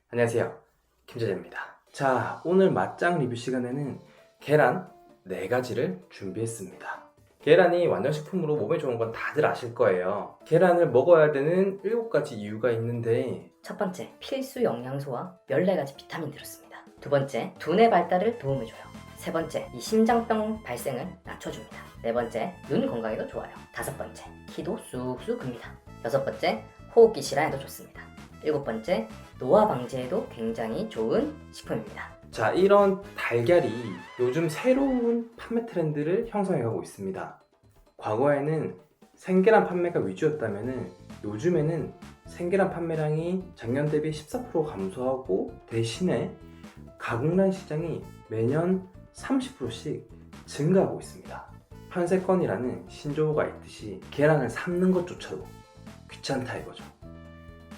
안녕하세요, 김재재입니다. 자, 오늘 맛장 리뷰 시간에는 계란 4가지를 준비했습니다. 계란이 완전식품으로 몸에 좋은 건 다들 아실 거예요. 계란을 먹어야 되는 7가지 이유가 있는데, 첫 번째, 필수 영양소와 14가지 비타민 들었습니다. 두 번째, 두뇌 발달을 도움해줘요. 세 번째, 이 심장병 발생을 낮춰줍니다. 네 번째, 눈 건강에도 좋아요. 다섯 번째, 키도 쑥쑥 큽니다. 여섯 번째, 호흡기 질환에도 좋습니다. 일곱 번째, 노화 방지에도 굉장히 좋은 식품입니다. 자, 이런 달걀이 요즘 새로운 판매 트렌드를 형성해가고 있습니다. 과거에는 생계란 판매가 위주였다면 요즘에는 생계란 판매량이 작년 대비 14% 감소하고 대신에 가공란 시장이 매년 30%씩 증가하고 있습니다. 현세건이라는 신조어가 있듯이 계란을 삶는 것조차도 귀찮다 이거죠.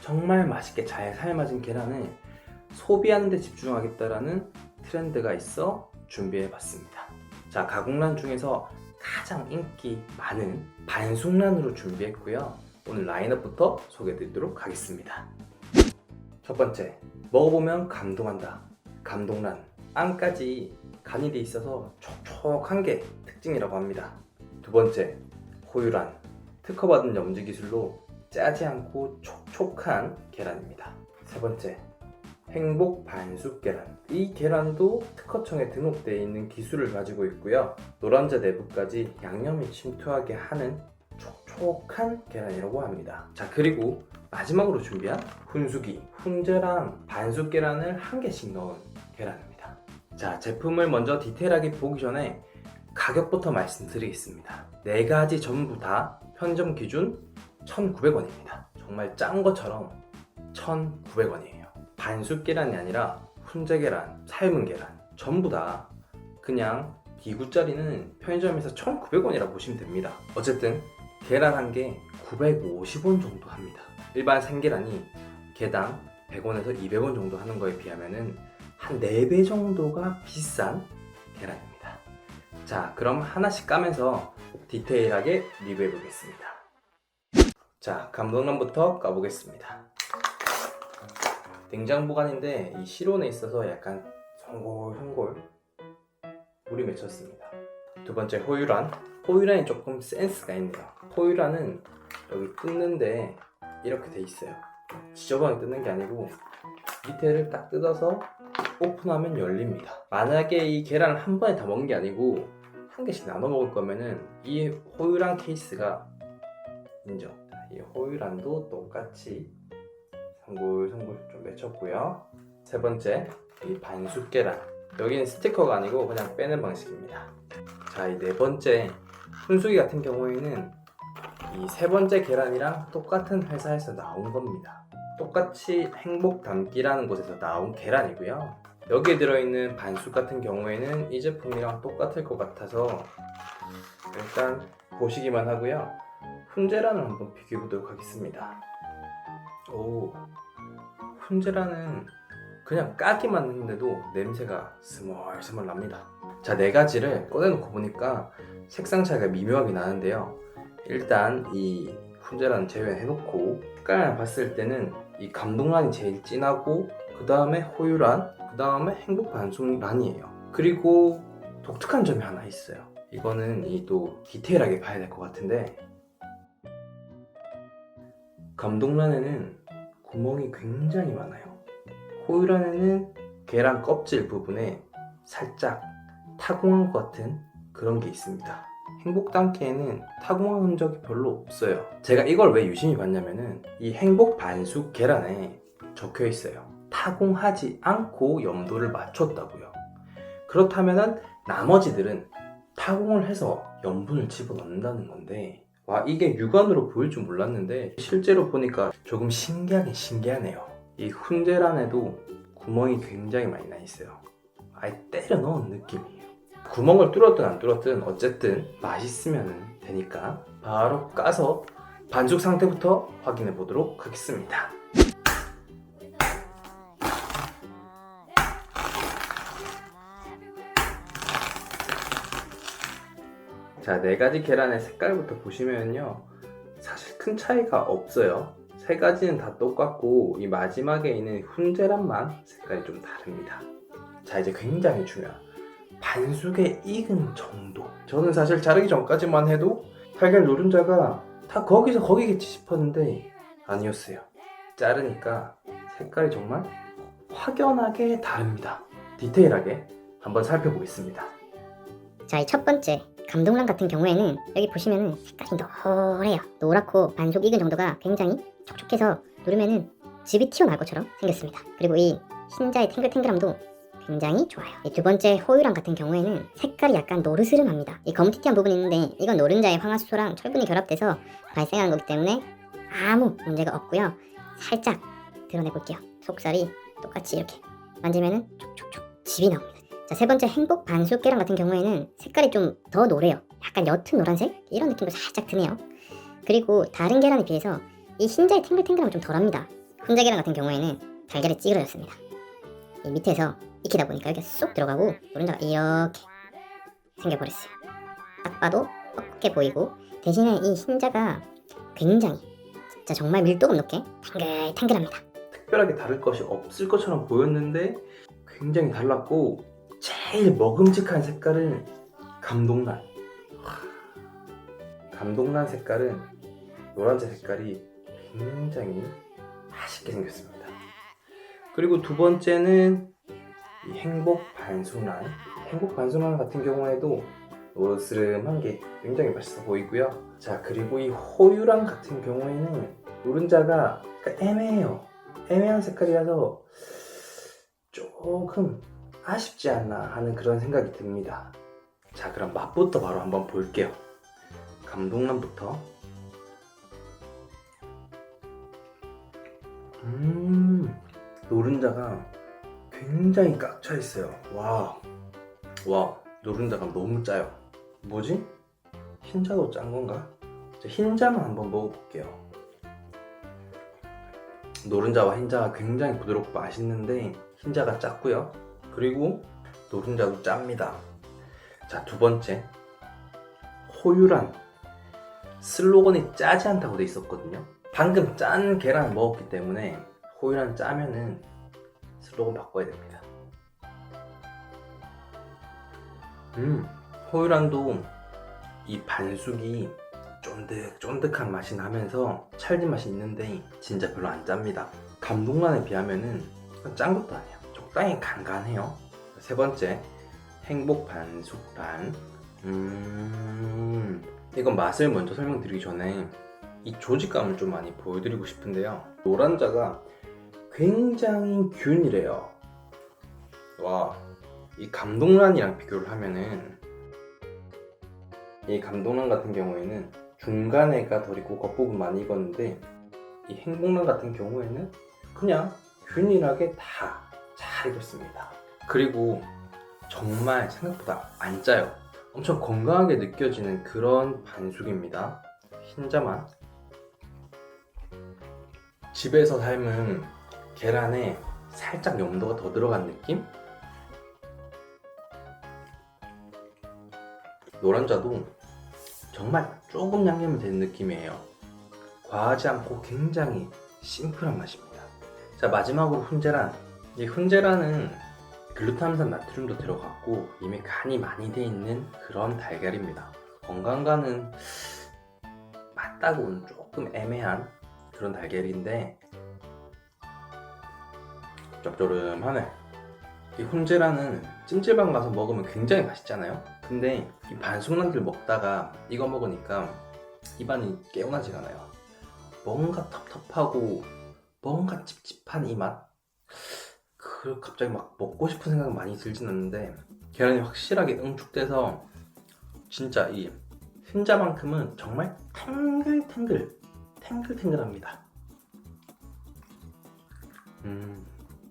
정말 맛있게 잘 삶아진 계란을 소비하는 데 집중하겠다라는 트렌드가 있어 준비해봤습니다. 자, 가공란 중에서 가장 인기 많은 반숙란으로 준비했고요. 오늘 라인업부터 소개해드리도록 하겠습니다. 첫 번째, 먹어보면 감동한다. 감동란. 안까지 간이 돼 있어서 촉촉한 게 특징이라고 합니다. 두 번째, 호유란. 특허받은 염지 기술로 짜지 않고 촉촉한 계란입니다. 세 번째, 행복 반숙 계란. 이 계란도 특허청에 등록되어 있는 기술을 가지고 있고요. 노란자 내부까지 양념이 침투하게 하는 촉촉한 계란이라고 합니다. 자, 그리고 마지막으로 준비한 훈수기. 훈제랑 반숙 계란을 한 개씩 넣은 계란입니다. 자, 제품을 먼저 디테일하게 보기 전에 가격부터 말씀드리겠습니다. 4가지 전부 다 편의점 기준 1,900원입니다. 정말 짠 것처럼 1,900원이에요. 반숙 계란이 아니라 훈제 계란, 삶은 계란 전부 다 그냥 D구짜리는 편의점에서 1,900원이라 보시면 됩니다. 어쨌든 계란 한 개 950원 정도 합니다. 일반 생계란이 개당 100원에서 200원 정도 하는 거에 비하면 한 4배 정도가 비싼 계란입니다. 자, 그럼 하나씩 까면서 디테일하게 리뷰해 보겠습니다. 자, 감동란부터 까보겠습니다. 냉장 보관인데 이 실온에 있어서 약간 송골송골 물이 맺혔습니다. 두 번째, 호유란. 호유란이 조금 센스가 있네요. 호유란은 여기 뜯는데 이렇게 돼 있어요. 지저분하게 뜯는 게 아니고 밑에를 딱 뜯어서 오픈하면 열립니다. 만약에 이 계란을 한 번에 다 먹는 게 아니고 한 개씩 나눠 먹을 거면은 이 호유란 케이스가 인정. 이 호유란도 똑같이 송골송골 좀 맺혔고요. 세 번째, 이 반숙 계란. 여기는 스티커가 아니고 그냥 빼는 방식입니다. 자, 이 네 번째 훈수기 같은 경우에는 이 세 번째 계란이랑 똑같은 회사에서 나온 겁니다. 똑같이 행복 담기라는 곳에서 나온 계란이고요. 여기에 들어있는 반숙 같은 경우에는 이 제품이랑 똑같을 것 같아서 일단 보시기만 하고요. 훈제란을 한번 비교해 보도록 하겠습니다. 오, 훈제란은 그냥 까기만 했는데도 냄새가 스멀스멀 납니다. 자, 4가지를 꺼내놓고 보니까 색상 차이가 미묘하게 나는데요. 일단 이 훈제란 제외해놓고 색깔만 봤을 때는 이 감동란이 제일 진하고 그 다음에 호유란, 그 다음에 행복 반숙란이에요. 그리고 독특한 점이 하나 있어요. 이거는 또 디테일하게 봐야 될 것 같은데, 감동란에는 구멍이 굉장히 많아요. 호유란에는 계란 껍질 부분에 살짝 타공한 것 같은 그런 게 있습니다. 행복 담기에는 타공한 흔적이 별로 없어요. 제가 이걸 왜 유심히 봤냐면은 이 행복 반숙 계란에 적혀 있어요. 타공하지 않고 염도를 맞췄다고요. 그렇다면은 나머지들은 타공을 해서 염분을 집어넣는다는 건데, 와, 이게 육안으로 보일 줄 몰랐는데 실제로 보니까 조금 신기하긴 신기하네요. 이 훈제란에도 구멍이 굉장히 많이 나 있어요. 아예 때려 넣은 느낌이에요. 구멍을 뚫었든 안 뚫었든 어쨌든 맛있으면 되니까 바로 까서 반숙 상태부터 확인해 보도록 하겠습니다. 자, 4가지 계란의 색깔부터 보시면요, 사실 큰 차이가 없어요. 세 가지는 다 똑같고 이 마지막에 있는 훈제란만 색깔이 좀 다릅니다. 자, 이제 굉장히 중요한 반숙의 익은 정도. 저는 사실 자르기 전까지만 해도 달걀 노른자가 다 거기서 거기겠지 싶었는데 아니었어요. 자르니까 색깔이 정말 확연하게 다릅니다. 디테일하게 한번 살펴보겠습니다. 자, 이 첫 번째 감동란 같은 경우에는 여기 보시면은 색깔이 노래요. 노랗고 반숙 익은 정도가 굉장히 촉촉해서 누르면은 즙이 튀어나올 것처럼 생겼습니다. 그리고 이 흰자의 탱글탱글함도 굉장히 좋아요. 이 두 번째 호유랑 같은 경우에는 색깔이 약간 노르스름합니다. 이 검티티한 부분이 있는데 이건 노른자의 황화수소랑 철분이 결합돼서 발생한 거기 때문에 아무 문제가 없고요. 살짝 드러내볼게요. 속살이 똑같이 이렇게 만지면은 촉촉촉 즙이 나옵니다. 자, 세 번째 행복 반숙 계란 같은 경우에는 색깔이 좀 더 노래요. 약간 옅은 노란색? 이런 느낌도 살짝 드네요. 그리고 다른 계란에 비해서 이 흰자의 탱글탱글함은 좀 덜합니다. 훈제 계란 같은 경우에는 달걀이 찌그러졌습니다. 이 밑에서 익히다 보니까 이렇게 쏙 들어가고 노른자가 이렇게 생겨버렸어요. 딱 봐도 뻑뻑해 보이고 대신에 이 흰자가 굉장히 진짜 정말 밀도감 높게 탱글탱글합니다. 특별하게 다를 것이 없을 것처럼 보였는데 굉장히 달랐고 제일 먹음직한 색깔은 감동란. 감동란 색깔은 노란색 색깔이 굉장히 맛있게 생겼습니다. 그리고 두 번째는 이 행복 반숙란. 행복 반숙란 같은 경우에도 노르스름한 게 굉장히 맛있어 보이고요. 자, 그리고 이 호유랑 같은 경우에는 노른자가 애매해요. 애매한 색깔이라서 조금 아쉽지 않나 하는 그런 생각이 듭니다. 자, 그럼 맛부터 바로 한번 볼게요. 감동란부터. 노른자가 굉장히 꽉 차 있어요. 와, 노른자가 너무 짜요. 뭐지? 흰자도 짠 건가? 흰자만 한번 먹어볼게요. 노른자와 흰자가 굉장히 부드럽고 맛있는데 흰자가 작고요. 그리고 노른자도 짭니다. 자, 두 번째 호유란. 슬로건이 짜지 않다고 돼 있었거든요. 방금 짠 계란을 먹었기 때문에 호유란 짜면은 슬로건 바꿔야 됩니다. 호유란도 이 반숙이 쫀득쫀득한 맛이 나면서 찰진 맛이 있는데 진짜 별로 안 짭니다. 감동란에 비하면은 짠 것도 아니에요. 적당히 간간해요. 세 번째 행복 반숙란. 이건 맛을 먼저 설명드리기 전에 이 조직감을 좀 많이 보여드리고 싶은데요. 노란자가 굉장히 균일해요. 와, 이 감동란이랑 비교를 하면은 이 감동란 같은 경우에는 중간에가 덜 익고 겉부분 많이 익었는데 이 행복란 같은 경우에는 그냥 균일하게 다 잘 익었습니다. 그리고 정말 생각보다 안 짜요. 엄청 건강하게 느껴지는 그런 반숙입니다. 흰자만. 집에서 삶은 계란에 살짝 염도가 더 들어간 느낌? 노란자도 정말 조금 양념이 된 느낌이에요. 과하지 않고 굉장히 심플한 맛입니다. 자, 마지막으로 훈제란. 이 훈제란은 글루타민산 나트륨도 들어갔고 이미 간이 많이 돼 있는 그런 달걀입니다. 건강과는 맞다고는 조금 애매한 그런 달걀인데 짭조름하네. 이 훈제란은 찜질방 가서 먹으면 굉장히 맛있잖아요. 근데 이 반숙란들 먹다가 이거 먹으니까 입안이 개운하지가 않아요. 뭔가 텁텁하고 뭔가 찝찝한 이 맛? 갑자기 막 먹고 싶은 생각은 많이 들진 않는데 계란이 확실하게 응축돼서 진짜 이 흰자만큼은 정말 탱글탱글합니다.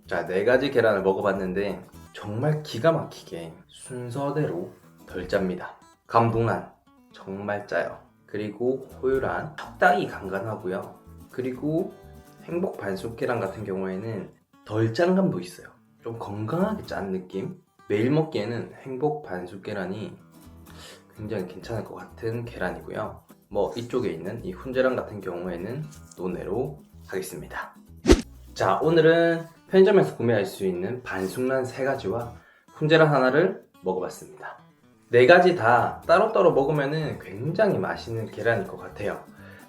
자, 4가지 계란을 먹어봤는데 정말 기가 막히게 순서대로 덜 짭니다. 감동란 정말 짜요. 그리고 호유란 적당히 간간하고요. 그리고 행복 반숙 계란 같은 경우에는 덜 짠 감도 있어요. 좀 건강하게 짠 느낌? 매일 먹기에는 행복 반숙 계란이 굉장히 괜찮을 것 같은 계란이고요. 뭐 이쪽에 있는 이 훈제란 같은 경우에는 논외로 하겠습니다. 자, 오늘은 편의점에서 구매할 수 있는 반숙란 3가지와 훈제란 하나를 먹어봤습니다. 4가지 다 따로따로 먹으면 굉장히 맛있는 계란일 것 같아요.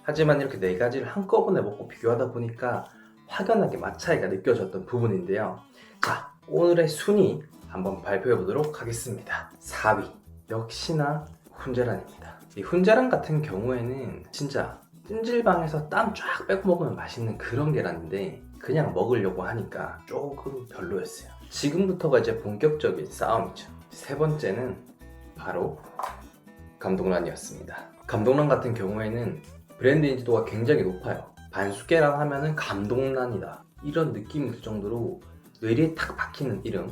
하지만 이렇게 4가지를 한꺼번에 먹고 비교하다 보니까 확연하게 맛 차이가 느껴졌던 부분인데요. 자, 오늘의 순위 한번 발표해 보도록 하겠습니다. 4위 역시나 훈제란입니다. 이 훈제란 같은 경우에는 진짜 찜질방에서 땀 쫙 빼고 먹으면 맛있는 그런 계란인데 그냥 먹으려고 하니까 조금 별로였어요. 지금부터가 이제 본격적인 싸움이죠. 3번째는 바로 감동란이었습니다. 감동란 같은 경우에는 브랜드 인지도가 굉장히 높아요. 반숙계란 하면은 감동란이다 이런 느낌이 들 정도로 뇌리에 탁 박히는 이름,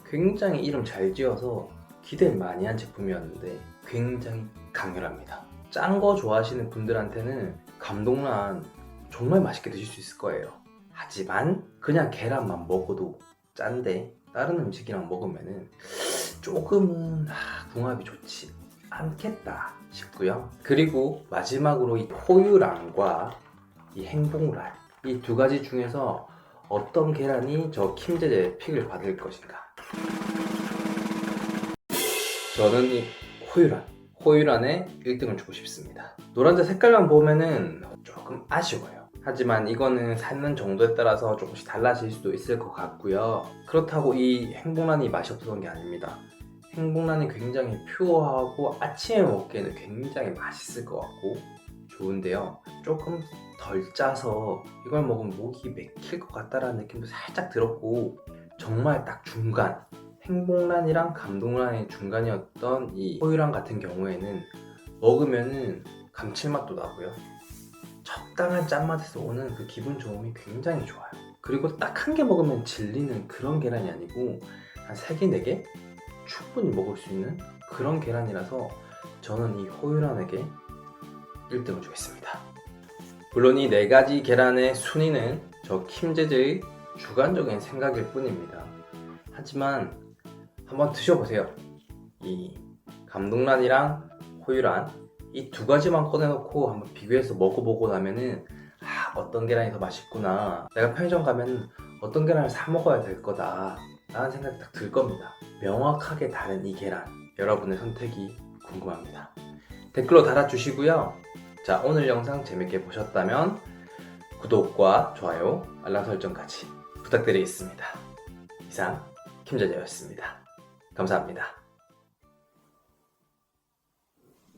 굉장히 이름 잘 지어서 기대를 많이 한 제품이었는데 굉장히 강렬합니다. 짠 거 좋아하시는 분들한테는 감동란 정말 맛있게 드실 수 있을 거예요. 하지만 그냥 계란만 먹어도 짠데 다른 음식이랑 먹으면은 조금은 궁합이 좋지 않겠다 싶고요. 그리고 마지막으로 이 호유란과 이 행복란, 이 2가지 중에서 어떤 계란이 저 킴제제의 픽을 받을 것인가? 저는 이 호유란에 1등을 주고 싶습니다. 노란자 색깔만 보면은 조금 아쉬워요. 하지만 이거는 삶는 정도에 따라서 조금씩 달라질 수도 있을 것 같고요. 그렇다고 이 행복란이 맛이 없었던 게 아닙니다. 행복란이 굉장히 퓨어하고 아침에 먹기에는 굉장히 맛있을 것 같고 좋은데요. 조금 덜 짜서 이걸 먹으면 목이 맥힐 것 같다라는 느낌도 살짝 들었고 정말 딱 중간 행복란이랑 감동란의 중간이었던 이 호유란 같은 경우에는 먹으면은 감칠맛도 나고요. 적당한 짠맛에서 오는 그 기분 좋음이 굉장히 좋아요. 그리고 딱 한 개 먹으면 질리는 그런 계란이 아니고 한 3개, 4개 충분히 먹을 수 있는 그런 계란이라서 저는 이 호유란에게 1등을 주겠습니다. 물론 이 4가지 계란의 순위는 저 킴제제의 주관적인 생각일 뿐입니다. 하지만 한번 드셔보세요. 이 감동란이랑 호유란 이 2가지만 꺼내놓고 한번 비교해서 먹어보고 나면은 어떤 계란이 더 맛있구나, 내가 편의점 가면 어떤 계란을 사 먹어야 될 거다 라는 생각이 딱 들 겁니다. 명확하게 다른 이 계란, 여러분의 선택이 궁금합니다. 댓글로 달아주시고요. 자, 오늘 영상 재밌게 보셨다면 구독과 좋아요, 알람 설정까지 부탁드리겠습니다. 이상 킴제제였습니다. 감사합니다.